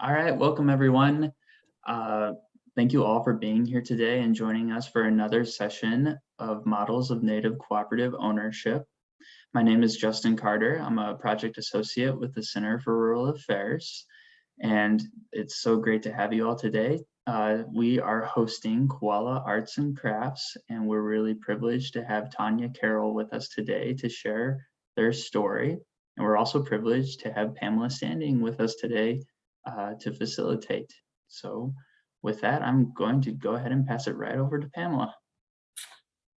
All right, welcome everyone. Uh, Thank you all for being here today and joining us for another session of Models of Native Cooperative Ownership. My name is Justin Carter. I'm a project associate with the Center for Rural Affairs, and it's so great to have you all today. We are hosting Qualla Arts and Crafts, and we're really privileged to have Tanya Carroll with us today to share their story. And we're also privileged to have Pamela Standing with us today to facilitate. So with that, I'm going to go ahead and pass it right over to Pamela.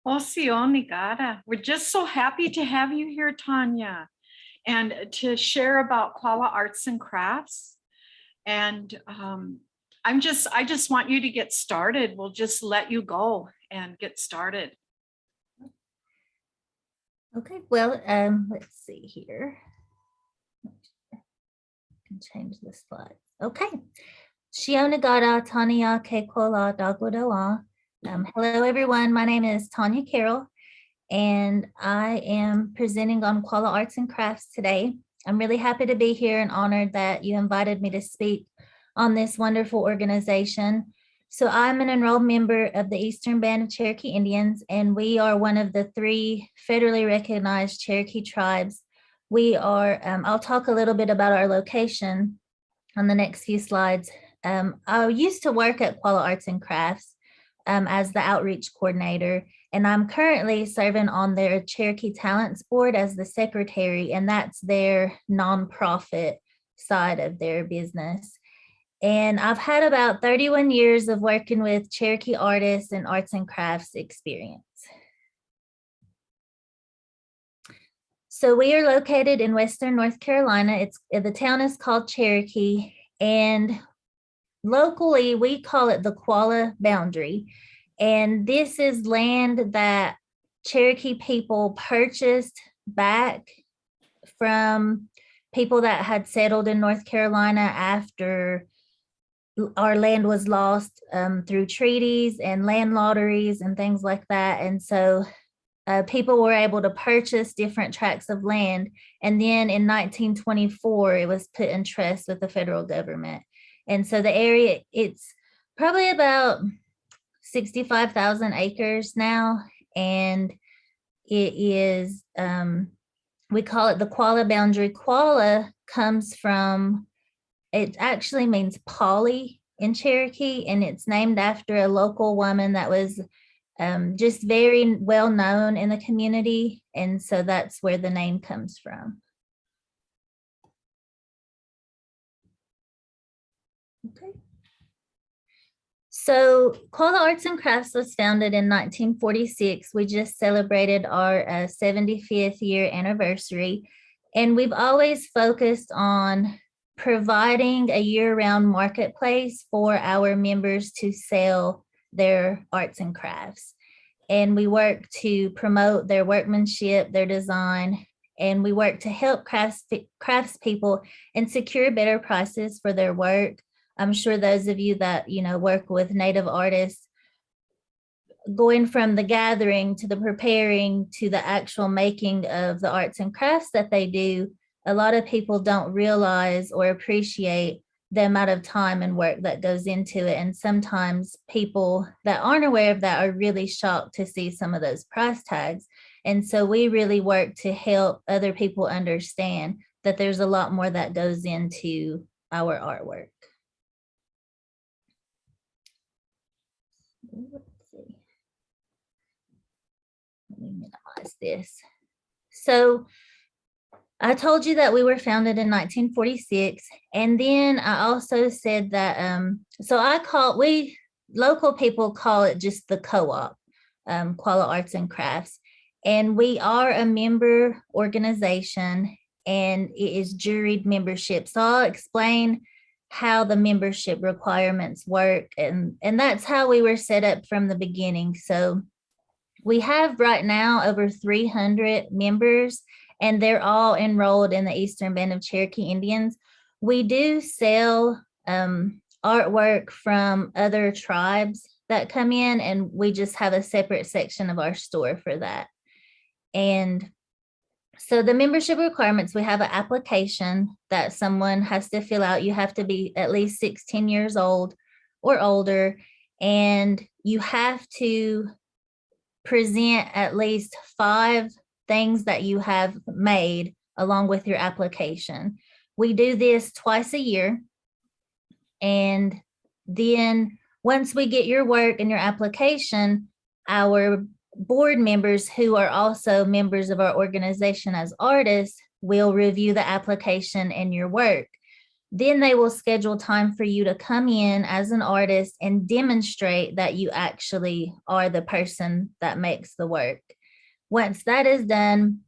Obrigada. We're just so happy to have you here, Tanya, and to share about Qualla Arts and Crafts. And I just want you to get started. We'll just let you go and get started. Okay, well, let's see here. I can change the slide. Okay. Shionagata Tanya Kekola Dagodoa. Hello, everyone. My name is Tanya Carroll, and I am presenting on Qualla Arts and Crafts today. I'm really happy to be here and honored that you invited me to speak on this wonderful organization. So I'm an enrolled member of the Eastern Band of Cherokee Indians, and we are one of the 3 federally recognized Cherokee tribes. We are, I'll talk a little bit about our location on the next few slides. I used to work at Qualla Arts and Crafts as the outreach coordinator, and I'm currently serving on their Cherokee Talents Board as the secretary, and that's their nonprofit side of their business. And I've had about 31 years of working with Cherokee artists and arts and crafts experience. So we are located in Western North Carolina. The town is called Cherokee, and locally we call it the Qualla boundary. And this is land that Cherokee people purchased back from people that had settled in North Carolina after our land was lost through treaties and land lotteries and things like that. And so people were able to purchase different tracts of land. And then in 1924, it was put in trust with the federal government. And so the area, it's probably about 65,000 acres now. And it is, we call it the Qualla boundary. Qualla comes from, it actually means Polly in Cherokee, and it's named after a local woman that was just very well known in the community. And so that's where the name comes from. Okay. So Qualla Arts and Crafts was founded in 1946. We just celebrated our 75th year anniversary, and we've always focused on providing a year-round marketplace for our members to sell their arts and crafts. And we work to promote their workmanship, their design, and we work to help craftspeople and secure better prices for their work. I'm sure those of you that, work with Native artists, going from the gathering to the preparing to the actual making of the arts and crafts that they do, a lot of people don't realize or appreciate the amount of time and work that goes into it. And sometimes people that aren't aware of that are really shocked to see some of those price tags. And so we really work to help other people understand that there's a lot more that goes into our artwork. Let's see. Let me minimize this. So I told you that we were founded in 1946. And then I also said that, local people call it just the co-op, Qualla Arts and Crafts. And we are a member organization, and it is juried membership. So I'll explain how the membership requirements work. And that's how we were set up from the beginning. So we have right now over 300 members, and they're all enrolled in the Eastern Band of Cherokee Indians. We do sell artwork from other tribes that come in, and we just have a separate section of our store for that. And So the membership requirements, we have an application that someone has to fill out. You have to be at least 16 years old or older, and you have to present at least 5 things that you have made along with your application. We do this twice a year. And then once we get your work and your application, our board members who are also members of our organization as artists will review the application and your work. Then they will schedule time for you to come in as an artist and demonstrate that you actually are the person that makes the work. Once that is done,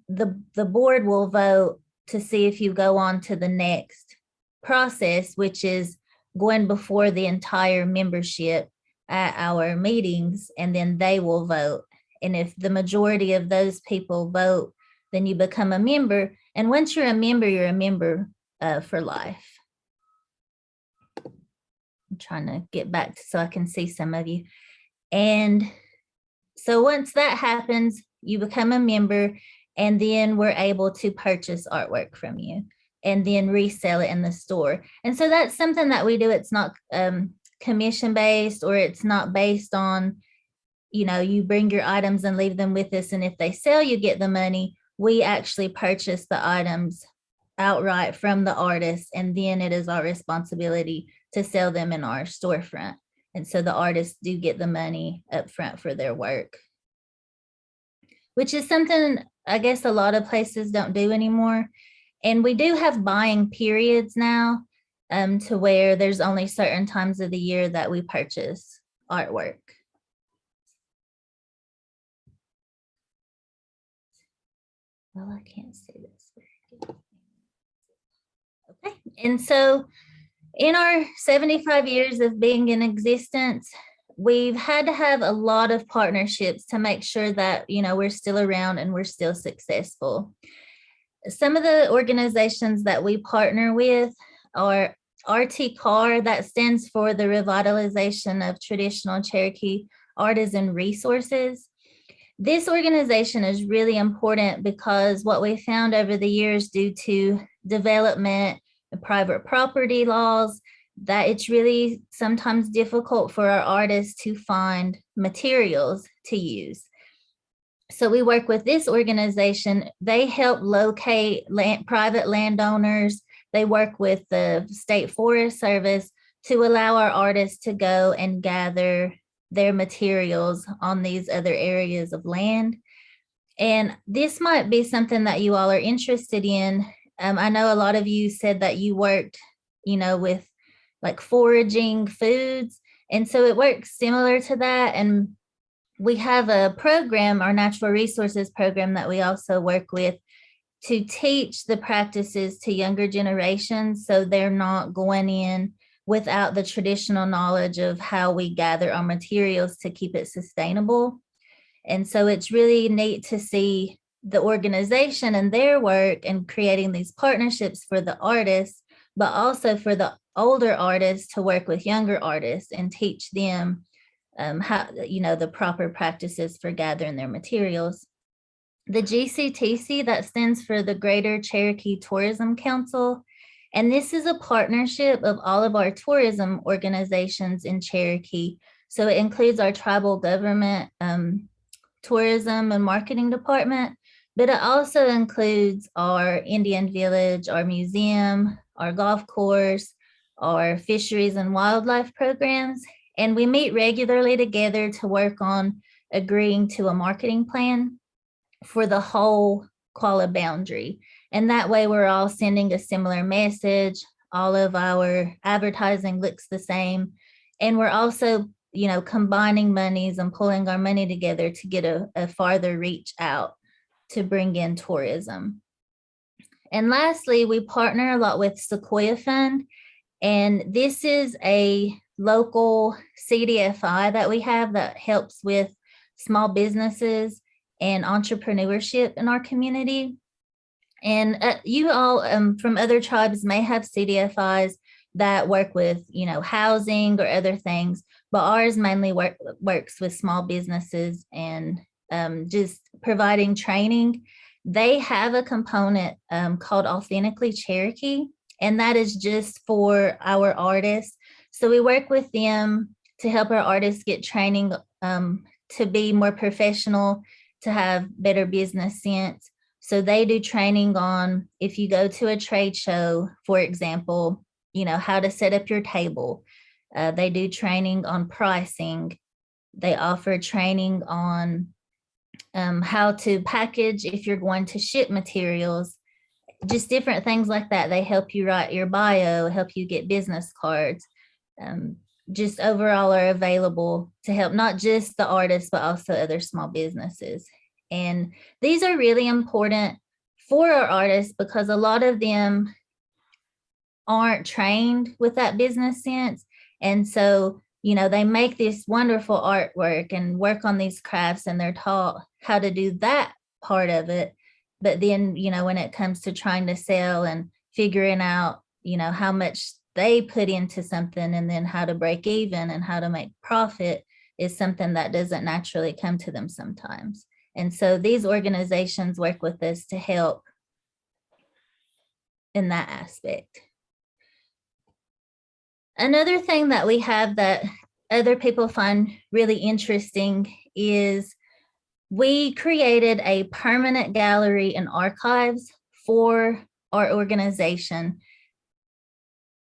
the board will vote to see if you go on to the next process, which is going before the entire membership at our meetings, and then they will vote. And if the majority of those people vote, then you become a member. And once you're a member for life. I'm trying to get back so I can see some of you. And so once that happens, you become a member, and then we're able to purchase artwork from you and then resell it in the store. And so that's something that we do. It's not commission based, or it's not based on, you bring your items and leave them with us, and if they sell, you get the money. We actually purchase the items outright from the artist, and then it is our responsibility to sell them in our storefront. And so the artists do get the money up front for their work, which is something I guess a lot of places don't do anymore. And we do have buying periods now, to where there's only certain times of the year that we purchase artwork. Well, I can't see this. Okay, and so in our 75 years of being in existence, we've had to have a lot of partnerships to make sure that, we're still around and we're still successful. Some of the organizations that we partner with are RTCAR, that stands for the Revitalization of Traditional Cherokee Artisan Resources. This organization is really important because what we found over the years, due to development and private property laws, that it's really sometimes difficult for our artists to find materials to use. So we work with this organization. They help locate private landowners. They work with the State Forest Service to allow our artists to go and gather their materials on these other areas of land. And this might be something that you all are interested in. I know a lot of you said that you worked, with like foraging foods. And so it works similar to that. And we have a program, our natural resources program, that we also work with to teach the practices to younger generations, so they're not going in without the traditional knowledge of how we gather our materials to keep it sustainable. And so it's really neat to see the organization and their work and creating these partnerships for the artists, but also for the older artists to work with younger artists and teach them how, the proper practices for gathering their materials. The GCTC, that stands for the Greater Cherokee Tourism Council. And this is a partnership of all of our tourism organizations in Cherokee. So it includes our tribal government, tourism and marketing department, but it also includes our Indian village, our museum, our golf course, our fisheries and wildlife programs. And we meet regularly together to work on agreeing to a marketing plan for the whole Qualla boundary. And that way we're all sending a similar message. All of our advertising looks the same. And we're also, combining monies and pulling our money together to get a farther reach out to bring in tourism. And lastly, we partner a lot with Sequoia Fund. And this is a local CDFI that we have that helps with small businesses and entrepreneurship in our community. And you all from other tribes may have CDFIs that work with, housing or other things, but ours mainly works with small businesses and just providing training. they have a component called Authentically Cherokee, and that is just for our artists. So we work with them to help our artists get training to be more professional, to have better business sense. So they do training on, if you go to a trade show, for example, how to set up your table. They do training on pricing. They offer training on how to package if you're going to ship materials, just different things like that. They help you write your bio, help you get business cards. Just overall are available to help not just the artists, but also other small businesses. And these are really important for our artists because a lot of them aren't trained with that business sense. And so, they make this wonderful artwork and work on these crafts, and they're taught how to do that part of it. But then, when it comes to trying to sell and figuring out, how much they put into something and then how to break even and how to make profit is something that doesn't naturally come to them sometimes. And so these organizations work with us to help in that aspect. Another thing that we have that other people find really interesting is we created a permanent gallery and archives for our organization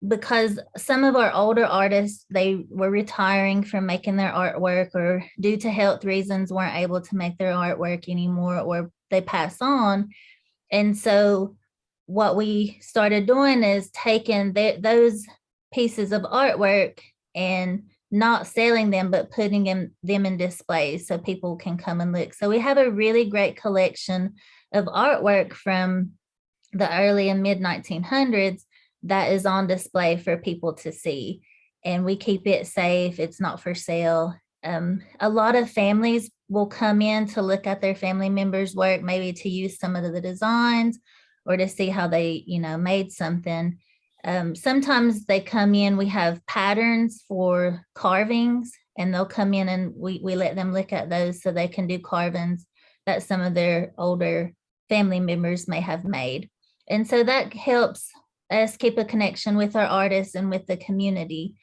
because some of our older artists, they were retiring from making their artwork, or due to health reasons weren't able to make their artwork anymore, or they pass on. And so what we started doing is taking those pieces of artwork and not selling them, but putting them in displays so people can come and look. So we have a really great collection of artwork from the early and mid 1900s that is on display for people to see. And we keep it safe. It's not for sale. A lot of families will come in to look at their family members' work, maybe to use some of the designs or to see how they, made something. Sometimes they come in, we have patterns for carvings, and they'll come in and we let them look at those so they can do carvings that some of their older family members may have made. And so that helps us keep a connection with our artists and with the community,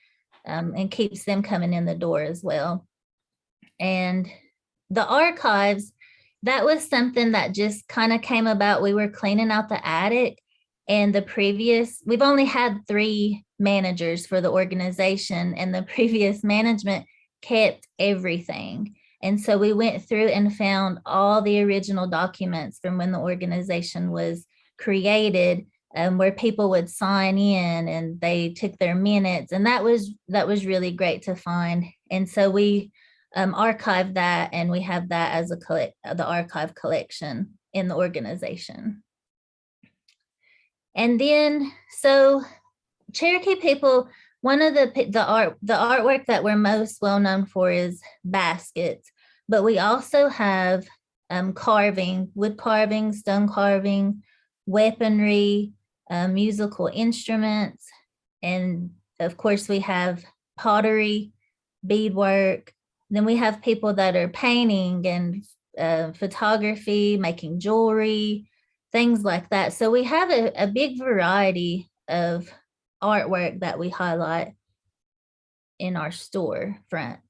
and keeps them coming in the door as well. And the archives, that was something that just kind of came about. We were cleaning out the attic, and we've only had 3 managers for the organization, and the previous management kept everything. And so we went through and found all the original documents from when the organization was created, where people would sign in and they took their minutes. And that was really great to find. And so we archived that, and we have that as the archive collection in the organization. And then, so Cherokee people, one of the artwork that we're most well known for is baskets, but we also have carving, wood carving, stone carving, weaponry, musical instruments, and of course we have pottery, beadwork. Then we have people that are painting and photography, making jewelry, things like that. So we have a big variety of artwork that we highlight in our store front.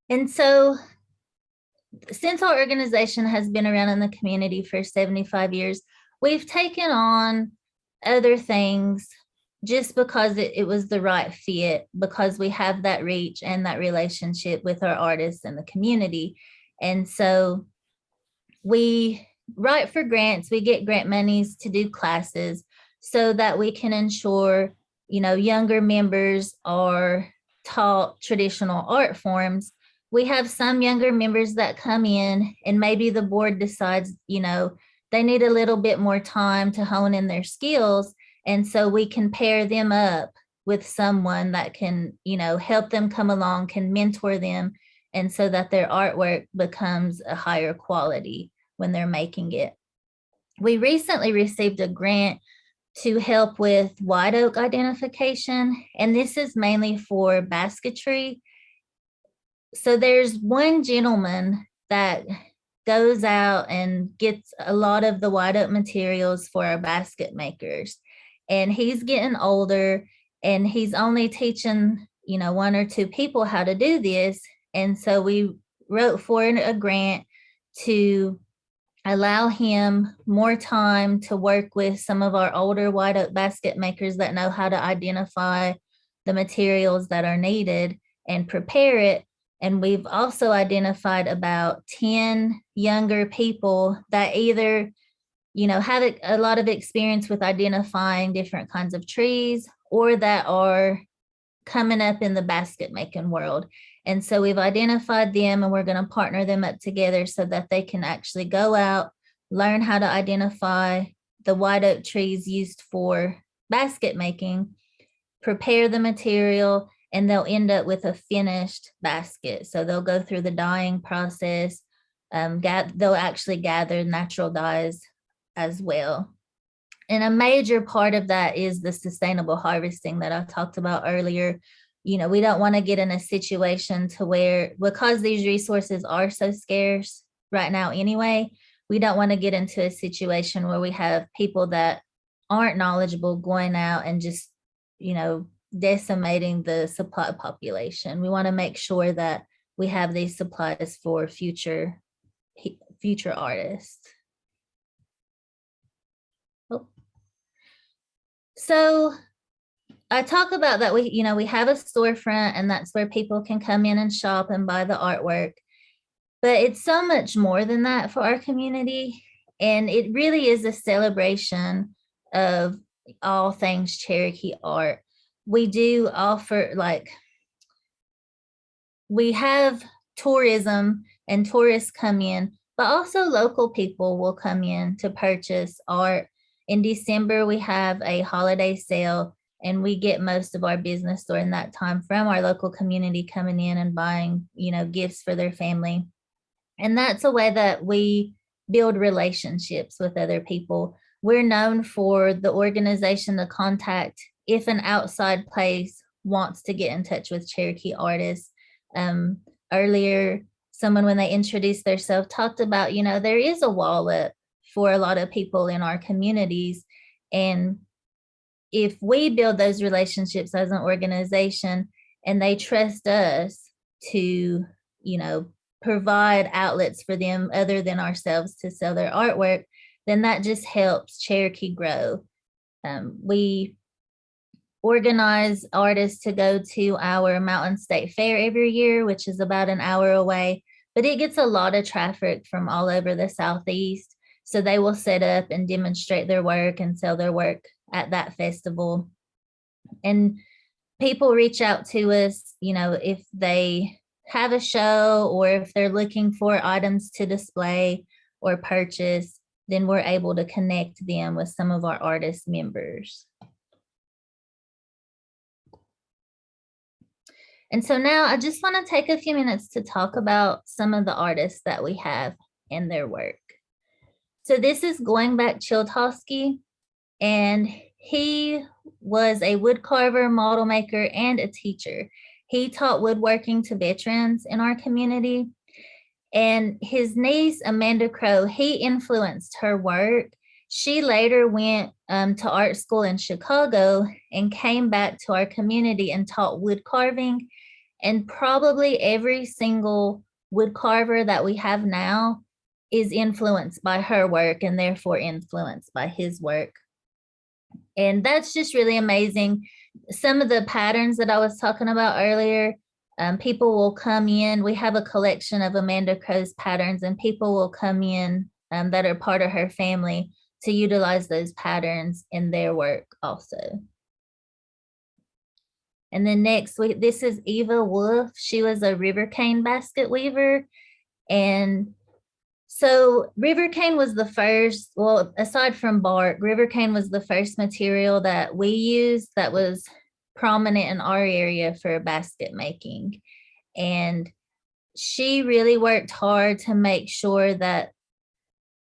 And so since our organization has been around in the community for 75 years, we've taken on other things just because it was the right fit, because we have that reach and that relationship with our artists and the community. And so we write for grants, we get grant monies to do classes so that we can ensure, younger members are taught traditional art forms. We have some younger members that come in, and maybe the board decides, they need a little bit more time to hone in their skills. And so we can pair them up with someone that can, help them come along, can mentor them, and so that their artwork becomes a higher quality when they're making it. We recently received a grant to help with white oak identification, and this is mainly for basketry. So there's one gentleman that goes out and gets a lot of the white oak materials for our basket makers. And he's getting older and he's only teaching, you know, 1 or 2 people how to do this. And so we wrote for a grant to allow him more time to work with some of our older white oak basket makers that know how to identify the materials that are needed and prepare it. And we've also identified about 10 younger people that either, you know, have a lot of experience with identifying different kinds of trees or that are coming up in the basket making world. And so we've identified them and we're going to partner them up together so that they can actually go out, learn how to identify the white oak trees used for basket making, prepare the material, and they'll end up with a finished basket. So they'll go through the dyeing process. They'll actually gather natural dyes as well. And a major part of that is the sustainable harvesting that I talked about earlier. You know, we don't want to get in a situation to where, because these resources are so scarce right now anyway, we don't want to get into a situation where we have people that aren't knowledgeable going out and just, you know, decimating the supply population. We want to make sure that we have these supplies for future artists. Oh. So I talk about that we have a storefront and that's where people can come in and shop and buy the artwork. But it's so much more than that for our community. And it really is a celebration of all things Cherokee art. We do offer, like, we have tourism and tourists come in, but also local people will come in to purchase art. In December, we have a holiday sale and we get most of our business during that time from our local community coming in and buying, you know, gifts for their family. And that's a way that we build relationships with other people. We're known for the organization to contact if an outside place wants to get in touch with Cherokee artists. Earlier, someone, when they introduced themselves, talked about, you know, there is a wall up for a lot of people in our communities. And if we build those relationships as an organization and they trust us to, you know, provide outlets for them other than ourselves to sell their artwork, then that just helps Cherokee grow. We organize artists to go to our Mountain State Fair every year, which is about an hour away, but it gets a lot of traffic from all over the Southeast. So they will set up and demonstrate their work and sell their work at that festival. And people reach out to us, you know, if they have a show or if they're looking for items to display or purchase, then we're able to connect them with some of our artist members. And so now I just want to take a few minutes to talk about some of the artists that we have in their work. So this is Going Back Chiltowski, and he was a wood carver, model maker, and a teacher. He taught woodworking to veterans in our community. And his niece, Amanda Crow, he influenced her work. She later went to art school in Chicago and came back to our community and taught wood carving. And probably every single wood carver that we have now is influenced by her work and therefore influenced by his work. And that's just really amazing. Some of the patterns that I was talking about earlier, people will come in. We have a collection of Amanda Crow's patterns, and people will come in that are part of her family to utilize those patterns in their work also. And then next, this is Eva Wolf. She was a river cane basket weaver. And so river cane was the first, well, aside from bark, river cane was the first material that we used that was prominent in our area for basket making. And she really worked hard to make sure that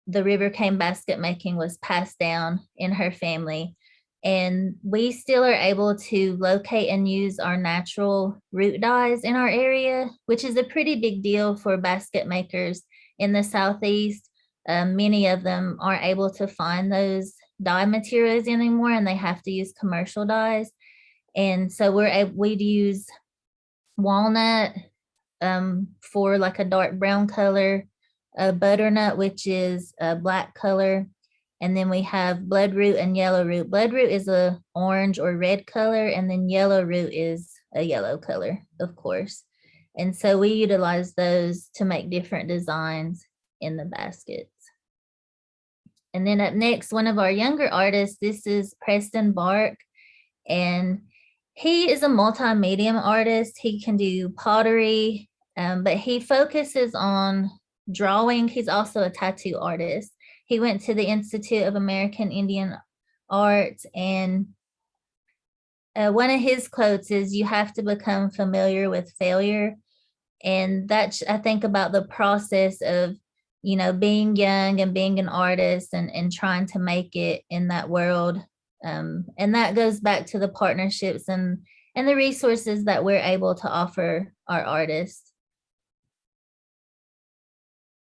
the river cane basket making was passed down in her family. And we still are able to locate and use our natural root dyes in our area, which is a pretty big deal for basket makers in the Southeast, many of them aren't able to find those dye materials anymore, and they have to use commercial dyes. And so we'd use walnut for like a dark brown color, butternut, which is a black color, and then we have bloodroot and yellow root. Bloodroot is a orange or red color, and then yellow root is a yellow color, of course. And so we utilize those to make different designs in the baskets. And then up next, one of our younger artists, this is Preston Bark, and he is a multi-medium artist. He can do pottery, but he focuses on drawing. He's also a tattoo artist. He went to the Institute of American Indian Arts, and one of his quotes is, "You have to become familiar with failure." And that's, I think about the process of, you know, being young and being an artist and trying to make it in that world. And that goes back to the partnerships and the resources that we're able to offer our artists.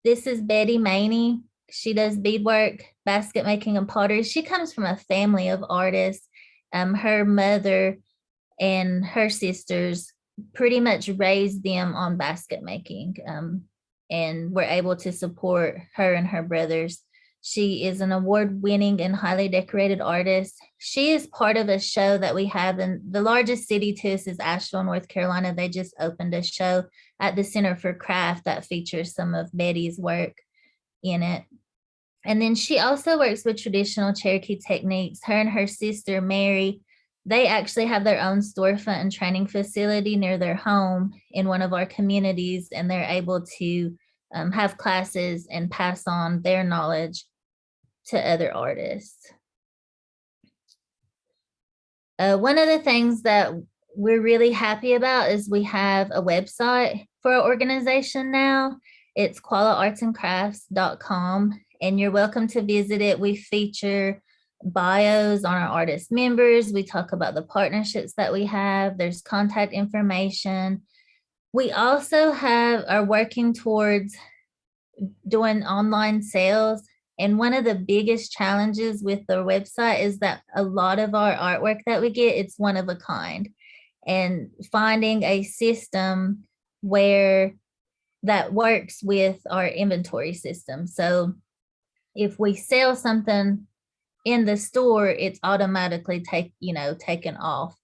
This is Betty Mayney. She does beadwork, basket making, and pottery. She comes from a family of artists. Her mother and her sisters pretty much raised them on basket making, and were able to support her and her brothers. She is an award-winning and highly decorated artist. She is part of a show that we have in the largest city to us is Asheville, North Carolina. They just opened a show at the Center for Craft that features some of Betty's work in it. And then she also works with traditional Cherokee techniques. Her and her sister, Mary, they actually have their own storefront and training facility near their home in one of our communities, and they're able to have classes and pass on their knowledge to other artists. One of the things that we're really happy about is we have a website for our organization now. It's quallaartsandcrafts.com, and you're welcome to visit it. We feature bios on our artist members. We talk about the partnerships that we have. There's contact information. We also are working towards doing online sales. And one of the biggest challenges with the website is that a lot of our artwork that we get, it's one of a kind. And finding a system where that works with our inventory system. So if we sell something in the store, it's automatically taken off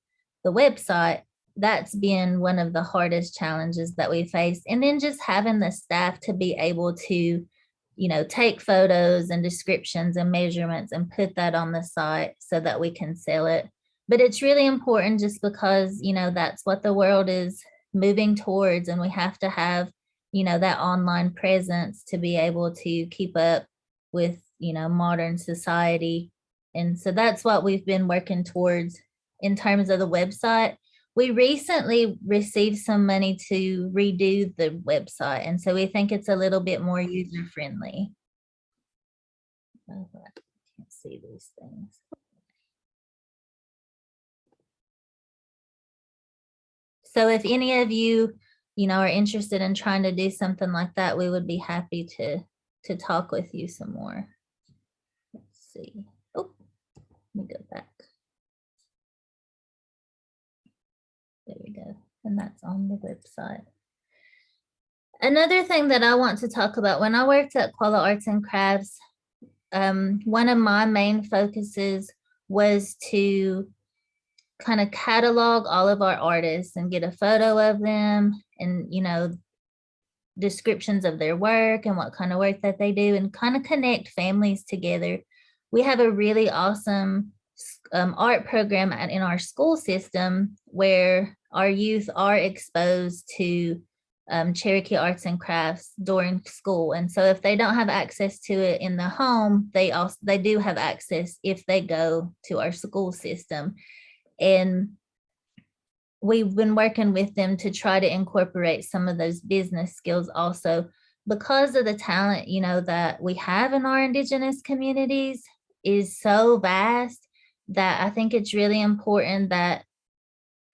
the website. That's been one of the hardest challenges that we face. And then just having the staff to be able to, take photos and descriptions and measurements and put that on the site so that we can sell it. But it's really important just because, that's what the world is moving towards, and we have to have, that online presence to be able to keep up with, modern society. And so that's what we've been working towards in terms of the website. We recently received some money to redo the website, and so we think it's a little bit more user-friendly. I can't see these things. So if any of you, are interested in trying to do something like that, we would be happy to talk with you some more. Let's see. Oh, let me go back. There we go. And that's on the website. Another thing that I want to talk about, when I worked at Qualla Arts and Crafts, one of my main focuses was to kind of catalog all of our artists and get a photo of them and, descriptions of their work and what kind of work that they do, and kind of connect families together. We have a really awesome art program in our school system where our youth are exposed to Cherokee arts and crafts during school. And so if they don't have access to it in the home, they do have access if they go to our school system. And we've been working with them to try to incorporate some of those business skills also, because of the talent, that we have in our Indigenous communities is so vast that I think it's really important that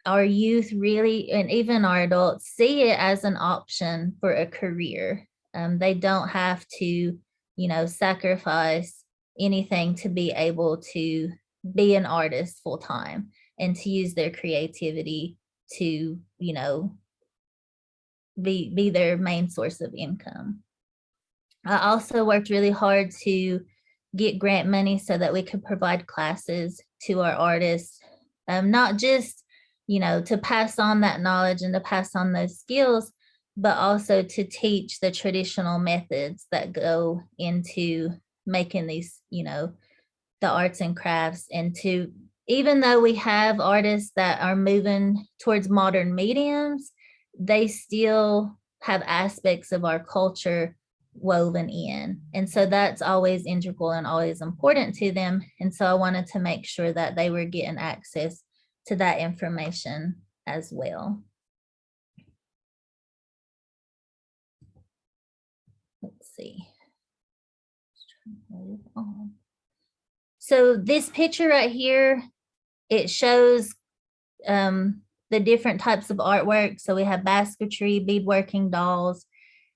our youth really, and even our adults, see it as an option for a career. They don't have to, sacrifice anything to be able to be an artist full time and to use their creativity to, be their main source of income. I also worked really hard to get grant money so that we could provide classes to our artists, not just, to pass on that knowledge and to pass on those skills, but also to teach the traditional methods that go into making these, the arts and crafts. And to, even though we have artists that are moving towards modern mediums, they still have aspects of our culture woven in. And so that's always integral and always important to them. And so I wanted to make sure that they were getting access to that information as well. Let's see. So this picture right here, it shows the different types of artwork. So we have basketry, beadworking, dolls,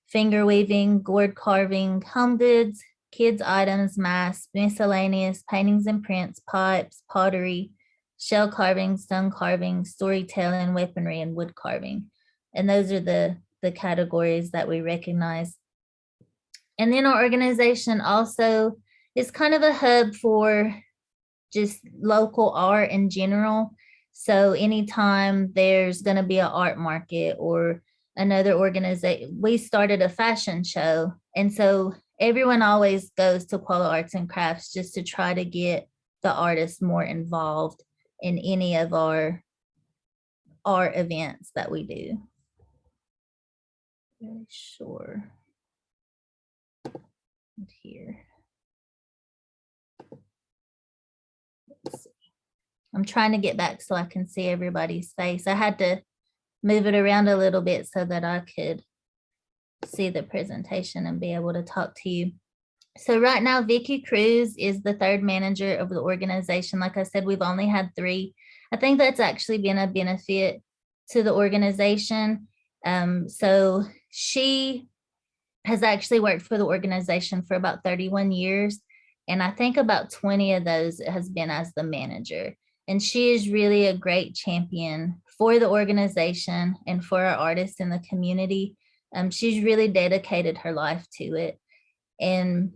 finger weaving, gourd carving, home goods, kids items, masks, miscellaneous, paintings and prints, pipes, pottery, shell carving, stone carving, storytelling, weaponry, and wood carving. And those are the categories that we recognize. And then our organization also is kind of a hub for just local art in general. So anytime there's going to be an art market or another organization, we started a fashion show. And so everyone always goes to Qualla Arts and Crafts just to try to get the artists more involved in any of our art events that we do. Very sure. Here. Let's see. I'm trying to get back so I can see everybody's face. I had to move it around a little bit so that I could see the presentation and be able to talk to you. So right now, Vicky Cruz is the third manager of the organization. Like I said, we've only had 3. I think that's actually been a benefit to the organization. So she has actually worked for the organization for about 31 years. And I think about 20 of those has been as the manager. And she is really a great champion for the organization and for our artists in the community. She's really dedicated her life to it. And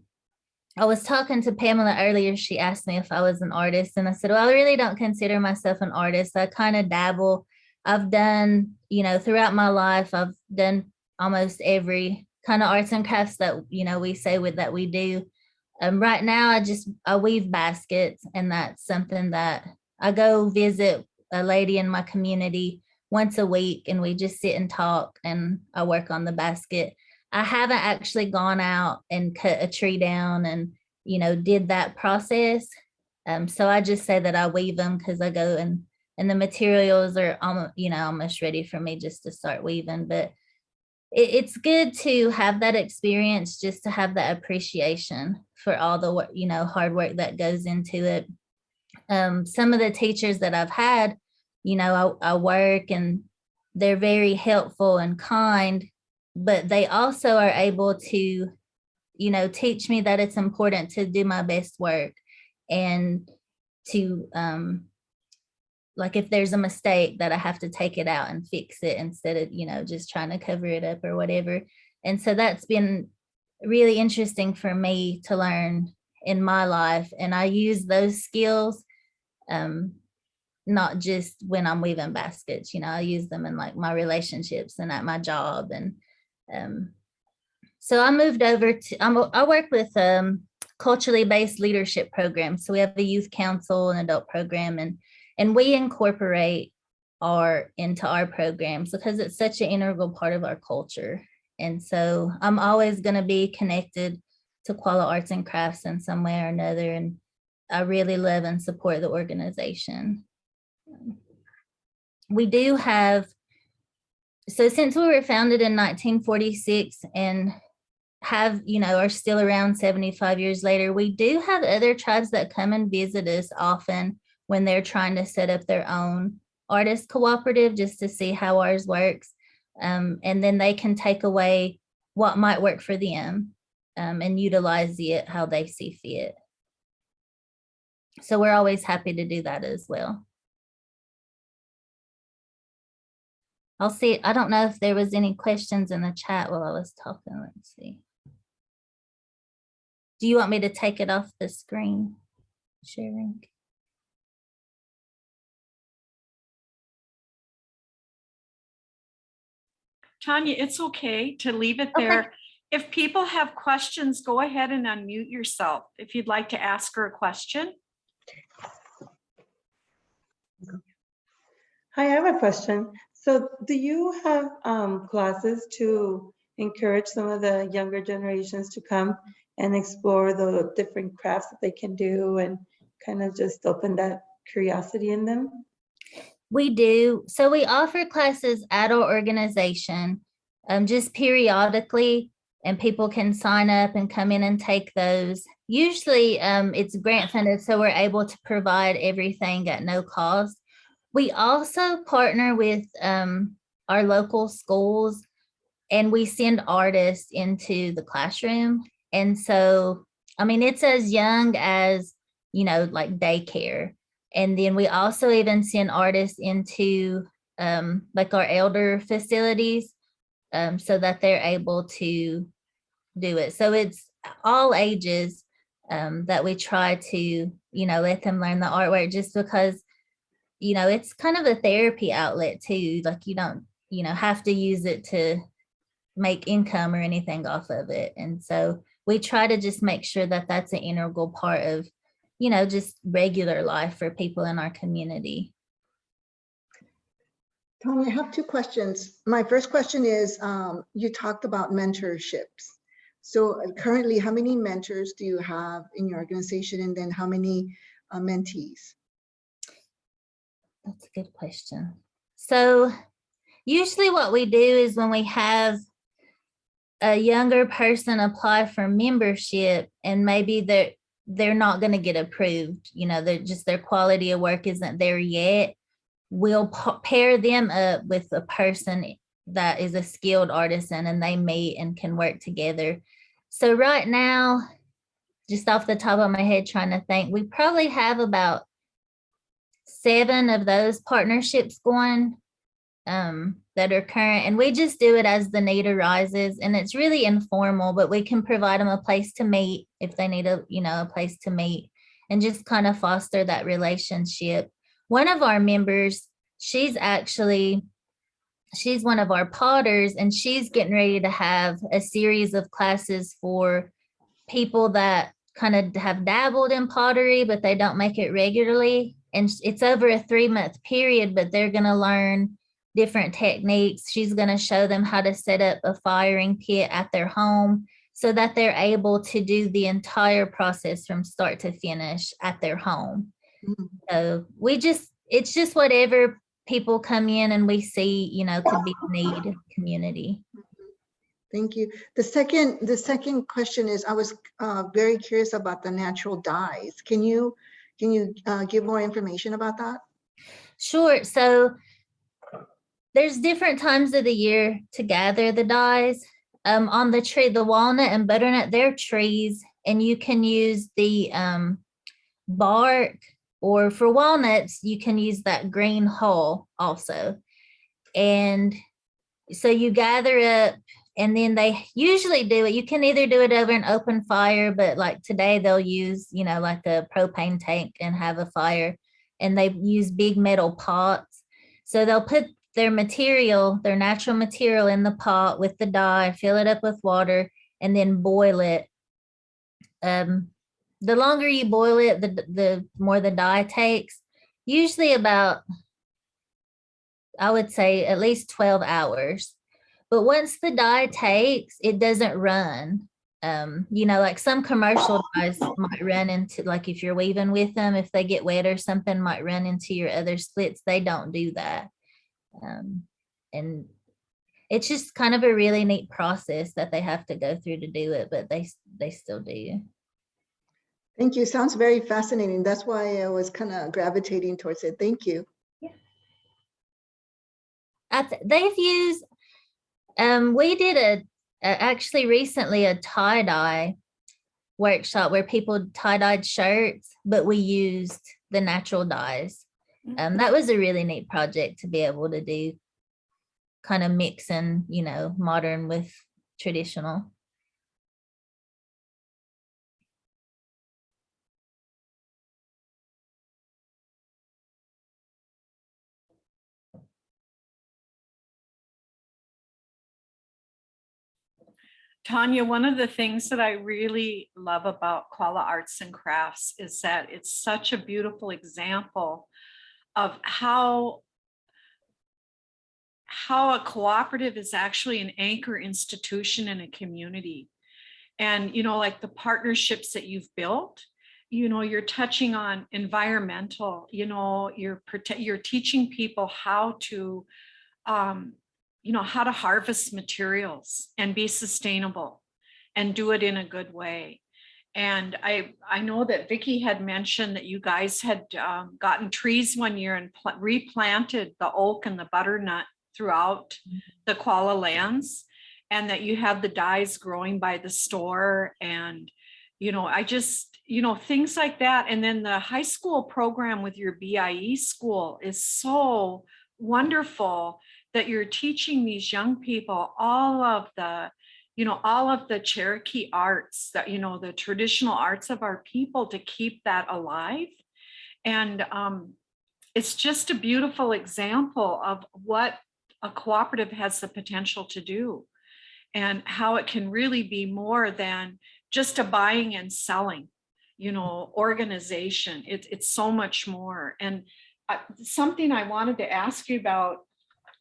I was talking to Pamela earlier. She asked me if I was an artist. And I said, well, I really don't consider myself an artist. I kind of dabble. I've done, throughout my life, I've done almost every kind of arts and crafts that, we say that we do. Right now, I weave baskets, and that's something that I go visit a lady in my community once a week, and we just sit and talk, and I work on the basket. I haven't actually gone out and cut a tree down and, did that process. So I just say that I weave them because I go and the materials are almost ready for me just to start weaving. But it's good to have that experience, just to have that appreciation for all the work, hard work that goes into it. Some of the teachers that I've had, I work and they're very helpful and kind, but they also are able to, teach me that it's important to do my best work and to, like if there's a mistake, that I have to take it out and fix it instead of, just trying to cover it up or whatever. And so that's been really interesting for me to learn in my life. And I use those skills, not just when I'm weaving baskets, I use them in like my relationships and at my job. And so I moved over to, I work with culturally based leadership programs. So we have a youth council and adult program, and we incorporate art into our programs because it's such an integral part of our culture. And so I'm always going to be connected to Qualla Arts and Crafts in some way or another. And I really love and support the organization. We do have, so since we were founded in 1946 and have, are still around 75 years later, we do have other tribes that come and visit us often when they're trying to set up their own artist cooperative just to see how ours works. And then they can take away what might work for them, and utilize it how they see fit. So we're always happy to do that as well. I'll see. I don't know if there was any questions in the chat while I was talking. Let's see. Do you want me to take it off the screen sharing? Tanya, it's okay to leave it Okay. there. If people have questions, go ahead and unmute yourself if you'd like to ask her a question. Hi, I have a question. So do you have classes to encourage some of the younger generations to come and explore the different crafts that they can do and kind of just open that curiosity in them? We do. So we offer classes at our organization, just periodically, and people can sign up and come in and take those. Usually it's grant funded, so we're able to provide everything at no cost. We also partner with our local schools, and we send artists into the classroom. And so, I mean, it's as young as, you know, like daycare. And then we also even send artists into like our elder facilities so that they're able to do it. So it's all ages that we try to, you know, let them learn the artwork, just because, you know, it's kind of a therapy outlet too. Like you don't, you know, have to use it to make income or anything off of it. And so we try to just make sure that that's an integral part of, you know, just regular life for people in our community. Tanya, I have two questions. My first question is, you talked about mentorships. So currently, how many mentors do you have in your organization? And then how many mentees? That's a good question. So usually what we do is when we have a younger person apply for membership and maybe they're not going to get approved, you know, they're just, their quality of work isn't there yet, we'll pair them up with a person that is a skilled artisan, and they meet and can work together. So right now, just off the top of my head, trying to think, we probably have about 7 of those partnerships going that are current, and we just do it as the need arises, and it's really informal, but we can provide them a place to meet if they need a, you know, a place to meet, and just kind of foster that relationship. One of our members, she's one of our potters, and she's getting ready to have a series of classes for people that kind of have dabbled in pottery, but they don't make it regularly. And it's over a 3-month period, but they're going to learn different techniques. She's going to show them how to set up a firing pit at their home so that they're able to do the entire process from start to finish at their home. Mm-hmm. So it's just whatever people come in and we see, you know, could be a need in the community. Thank you. The second question is, I was very curious about the natural dyes. Can you give more information about that? Sure. So there's different times of the year to gather the dyes. On the tree, the walnut and butternut, they're trees, and you can use the bark, or for walnuts, you can use that green hull also. And so you gather up, and then they usually do it. You can either do it over an open fire, but like today they'll use, you know, like a propane tank and have a fire, and they use big metal pots. So they'll put their material, their natural material, in the pot with the dye, fill it up with water, and then boil it. The longer you boil it, the more the dye takes. Usually about, I would say, at least 12 hours. But once the dye takes, it doesn't run. You know, like some commercial dyes might run into, like if you're weaving with them, if they get wet or something, might run into your other splits. They don't do that. And it's just kind of a really neat process that they have to go through to do it, but they still do. Thank you. Sounds very fascinating. That's why I was kind of gravitating towards it. Thank you. Yeah. They've used, we did actually recently a tie-dye workshop where people tie-dyed shirts, but we used the natural dyes. That was a really neat project to be able to do, kind of mixing, modern with traditional. Tanya, one of the things that I really love about Qualla Arts and Crafts is that it's such a beautiful example of how a cooperative is actually an anchor institution in a community. And, like the partnerships that you've built, you're touching on environmental, you're teaching people how to, how to harvest materials and be sustainable and do it in a good way. And I know that Vicky had mentioned that you guys had gotten trees one year and replanted the oak and the butternut throughout the Qualla lands, and that you have the dyes growing by the store. And, I just, things like that. And then the high school program with your BIE school is so wonderful that you're teaching these young people all of the Cherokee arts, that, the traditional arts of our people, to keep that alive. And it's just a beautiful example of what a cooperative has the potential to do, and how it can really be more than just a buying and selling, organization. It's so much more. And something I wanted to ask you about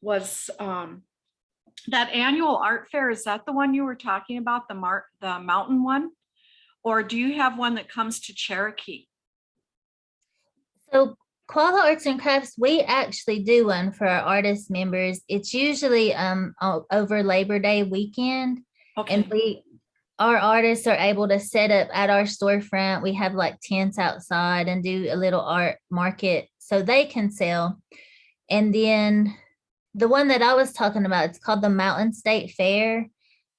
was that annual art fair. Is that the one you were talking about, the mountain one? Or do you have one that comes to Cherokee? So Qualla Arts and Crafts, we actually do one for our artist members. It's usually over Labor Day weekend. Okay. And our artists are able to set up at our storefront. We have like tents outside and do a little art market so they can sell. And then the one that I was talking about, it's called the Mountain State Fair,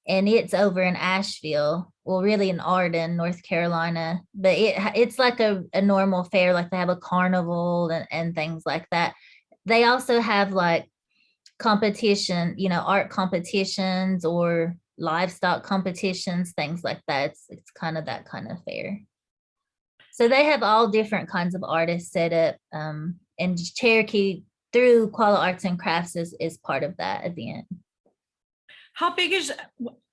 and it's over in Asheville. Well, really in Arden, North Carolina, but it's like a normal fair, like they have a carnival and things like that. They also have like competition, art competitions or livestock competitions, things like that. It's kind of that kind of fair. So they have all different kinds of artists set up, and Cherokee through Qualla Arts and Crafts is part of that event. How big is,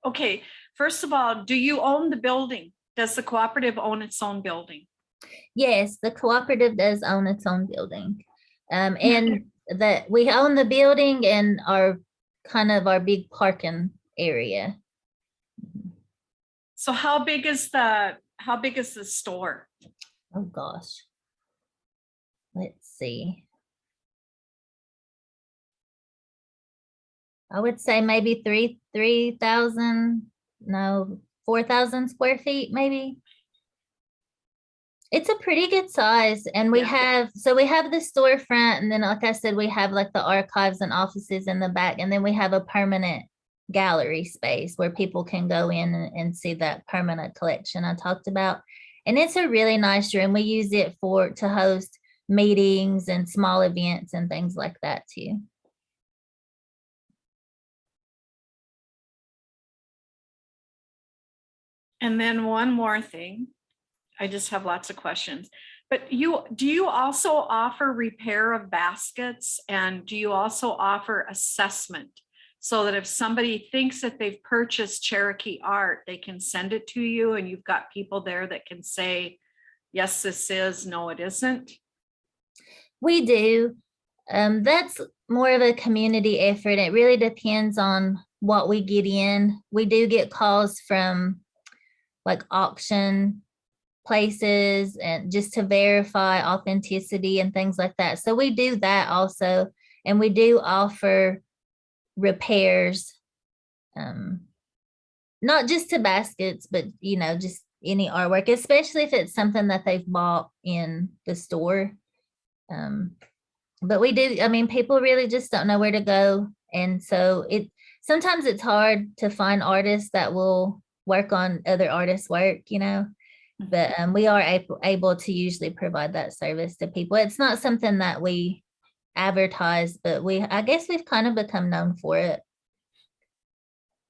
okay, first of all, do you own the building? Does the cooperative own its own building? Yes, the cooperative does own its own building. And that we own the building and our big parking area. So how big is the store? Oh gosh. Let's see. I would say maybe 3,000, no, 4,000 square feet, maybe. It's a pretty good size. And we have the storefront, and then like I said, we have like the archives and offices in the back, and then we have a permanent gallery space where people can go in and see that permanent collection I talked about. And it's a really nice room. We use it to host meetings and small events and things like that too. And then one more thing, I just have lots of questions, but do you also offer repair of baskets, and do you also offer assessment, so that if somebody thinks that they've purchased Cherokee art, they can send it to you and you've got people there that can say, yes, this is, no, it isn't? We do. That's more of a community effort. It really depends on what we get in. We do get calls from like auction places and just to verify authenticity and things like that. So we do that also. And we do offer repairs, not just to baskets, but just any artwork, especially if it's something that they've bought in the store. But we do, people really just don't know where to go. And so sometimes it's hard to find artists that will work on other artists' work, but we are able to usually provide that service to people. It's not something that we advertise, but I guess we've kind of become known for it.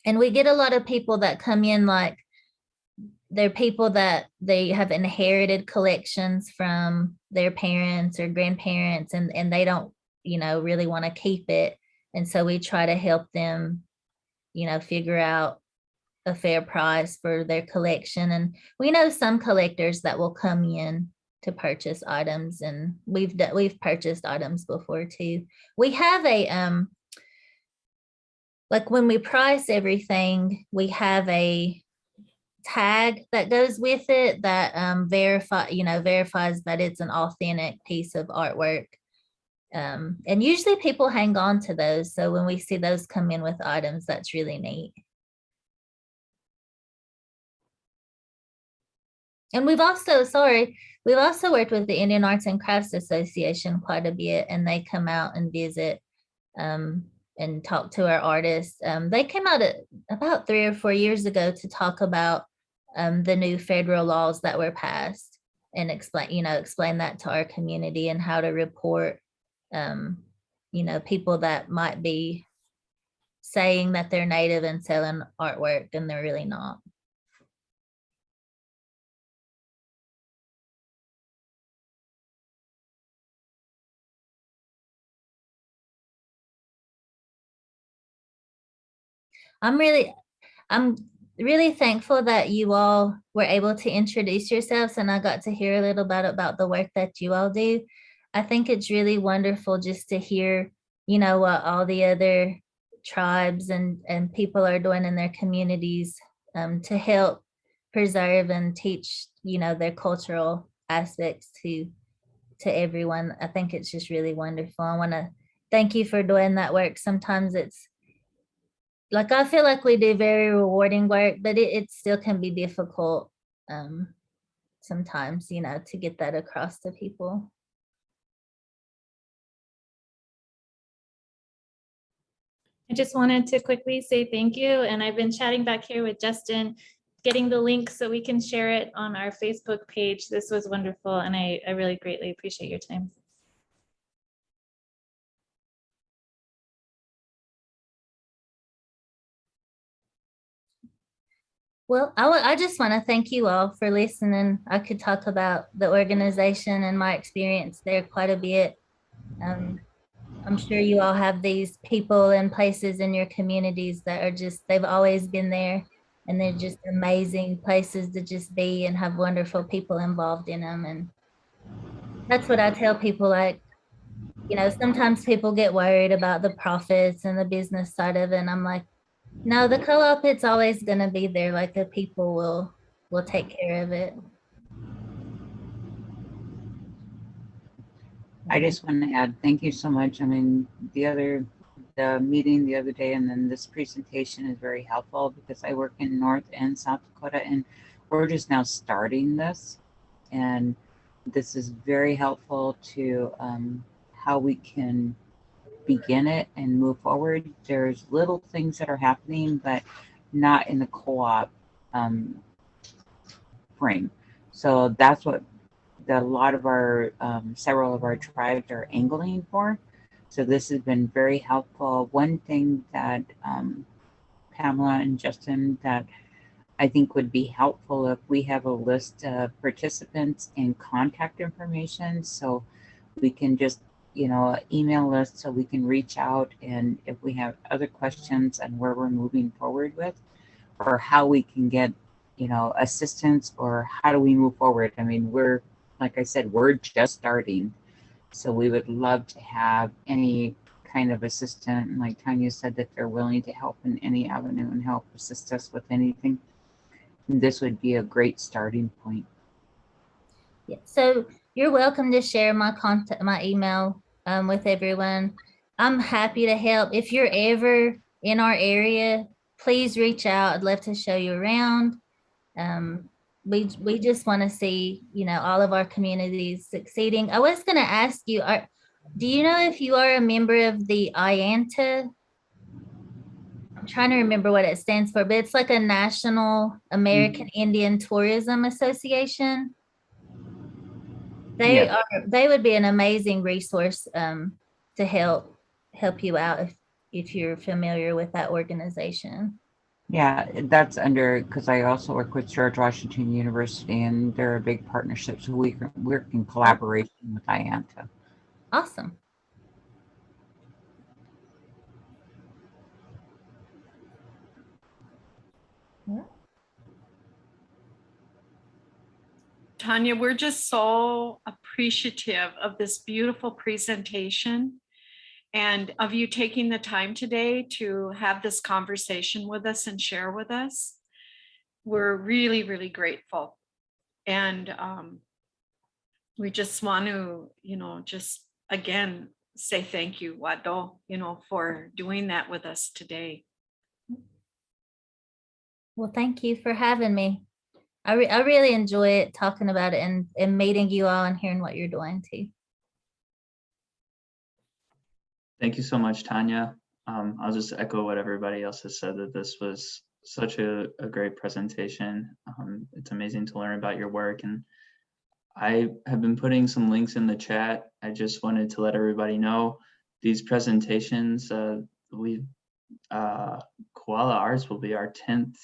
And we get a lot of people that come in, like they're people that they have inherited collections from their parents or grandparents, and they don't, really want to keep it. And so we try to help them, figure out a fair price for their collection. And we know some collectors that will come in to purchase items, and we've purchased items before too. We have a like when we price everything, we have a tag that goes with it that verifies that it's an authentic piece of artwork. And usually people hang on to those. So when we see those come in with items, that's really neat. And we've also worked with the Indian Arts and Crafts Association quite a bit, and they come out and visit and talk to our artists. They came out about 3 or 4 years ago to talk about the new federal laws that were passed and explain that to our community and how to report, people that might be saying that they're Native and selling artwork and they're really not. I'm really thankful that you all were able to introduce yourselves, and I got to hear a little bit about the work that you all do. I think it's really wonderful just to hear, what all the other tribes and people are doing in their communities to help preserve and teach, their cultural aspects to everyone. I think it's just really wonderful. I want to thank you for doing that work. Sometimes it's like, I feel like we do very rewarding work, but it still can be difficult sometimes, to get that across to people. I just wanted to quickly say thank you. And I've been chatting back here with Justin, getting the link so we can share it on our Facebook page. This was wonderful, and I really greatly appreciate your time. Well, I just want to thank you all for listening. I could talk about the organization and my experience there quite a bit. I'm sure you all have these people and places in your communities that are they've always been there, and they're just amazing places to just be and have wonderful people involved in them. And that's what I tell people, like, sometimes people get worried about the profits and the business side of it. And I'm like, no, the co-op, it's always going to be there. Like, the people will take care of it. I just want to add, thank you so much. I mean, the meeting the other day and then this presentation is very helpful because I work in North and South Dakota, and we're just now starting this. And this is very helpful to how we can begin it and move forward. There's little things that are happening, but not in the co-op frame. So that's what a lot of our several of our tribes are angling for. So this has been very helpful. One thing that Pamela and Justin, that I think would be helpful if we have a list of participants and contact information, so we can just email us so we can reach out, and if we have other questions on where we're moving forward with, or how we can get assistance, or how do we move forward. I mean, like I said, we're just starting, so we would love to have any kind of assistant. And like Tanya said, that they're willing to help in any avenue and help assist us with anything. And this would be a great starting point. Yeah, so you're welcome to share my email with everyone. I'm happy to help. If you're ever in our area, please reach out. I'd love to show you around. We just want to see, all of our communities succeeding. I was going to ask you, do you know if you are a member of the IANTA? trying to remember what it stands for, but it's like a National American Indian Tourism Association. They Yeah. they would be an amazing resource to help you out if you're familiar with that organization. Yeah, that's under, because I also work with George Washington University, and they're a big partnership, so we can work in collaboration with IANTA. Awesome. Tanya, we're just so appreciative of this beautiful presentation and of you taking the time today to have this conversation with us and share with us. We're really, really grateful. And we just want to, just again, say thank you, Wado, for doing that with us today. Well, thank you for having me. I really enjoy it, talking about it and meeting you all and hearing what you're doing too. Thank you so much, Tanya. I'll just echo what everybody else has said, that this was such a great presentation. It's amazing to learn about your work, and I have been putting some links in the chat. I just wanted to let everybody know these presentations, Qualla Arts will be our 10th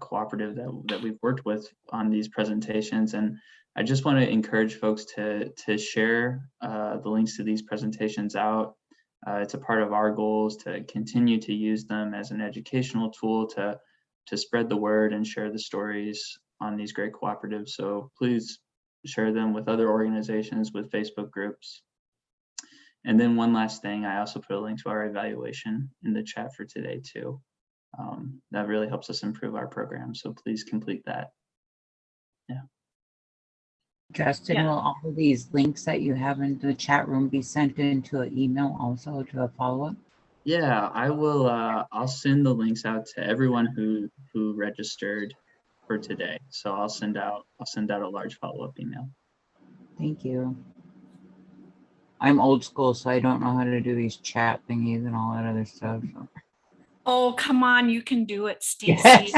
cooperative that we've worked with on these presentations, and I just want to encourage folks to share the links to these presentations out. It's a part of our goals to continue to use them as an educational tool to spread the word and share the stories on these great cooperatives. So please share them with other organizations, with Facebook groups. And then one last thing, I also put a link to our evaluation in the chat for today too. That really helps us improve our program. So please complete that. Yeah. Justin, will all of these links that you have in the chat room be sent into an email also to a follow-up? Yeah, I will. I'll send the links out to everyone who registered for today. So I'll send out a large follow-up email. Thank you. I'm old school, so I don't know how to do these chat thingies and all that other stuff. So. Oh, come on, you can do it, Stacy.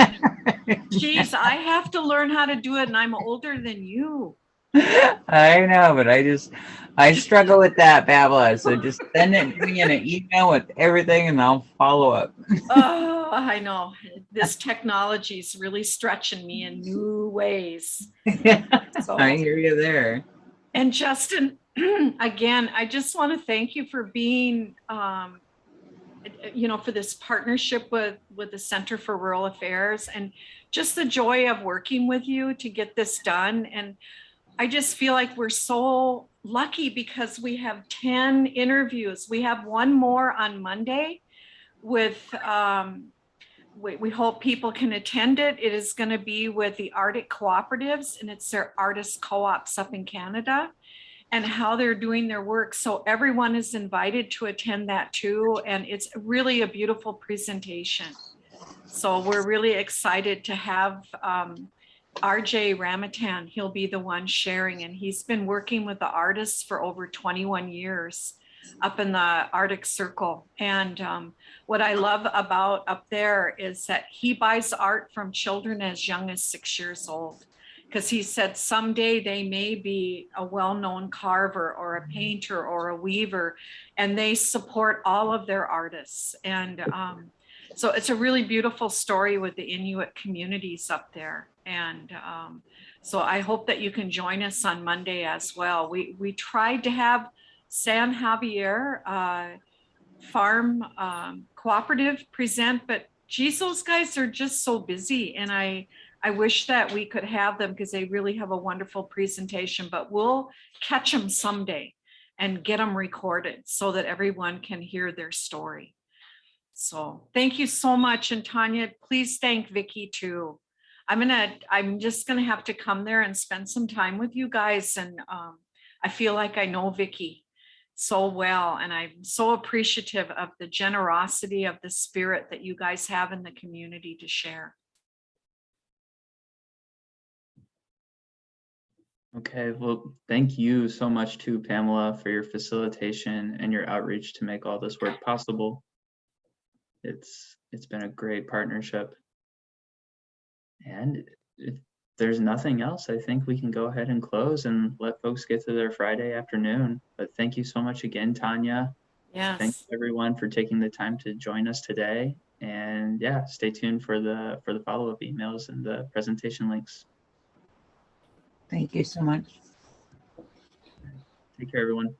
Jeez, I have to learn how to do it, and I'm older than you. I know, but I struggle with that, Pamela. So just send it to me in an email with everything, and I'll follow up. Oh, I know. This technology is really stretching me in new ways. So, I hear you there. And Justin, again, I just want to thank you for being, for this partnership with the Center for Rural Affairs, and just the joy of working with you to get this done. And I just feel like we're so lucky because we have 10 interviews. We have one more on Monday with, we hope people can attend it. It is going to be with the Arctic Cooperatives, and it's their artist co-ops up in Canada, and how they're doing their work. So everyone is invited to attend that too. And it's really a beautiful presentation. So we're really excited to have RJ Ramatan. He'll be the one sharing, and he's been working with the artists for over 21 years up in the Arctic Circle. And what I love about up there is that he buys art from children as young as 6 years old, because he said someday they may be a well-known carver or a painter or a weaver, and they support all of their artists. And so it's a really beautiful story with the Inuit communities up there. And so I hope that you can join us on Monday as well. We tried to have San Javier Farm Cooperative present, but geez, those guys are just so busy. And I wish that we could have them, because they really have a wonderful presentation, but we'll catch them someday and get them recorded so that everyone can hear their story. So thank you so much. And Tanya, please thank Vicky too. I'm just gonna have to come there and spend some time with you guys. And I feel like I know Vicky so well, and I'm so appreciative of the generosity of the spirit that you guys have in the community to share. Okay, well, thank you so much to Pamela for your facilitation and your outreach to make all this work possible. It's been a great partnership. And if there's nothing else, I think we can go ahead and close and let folks get to their Friday afternoon. But thank you so much again, Tanya. Thanks Yes. everyone for taking the time to join us today. And yeah, stay tuned for the follow-up emails and the presentation links. Thank you so much. Take care, everyone.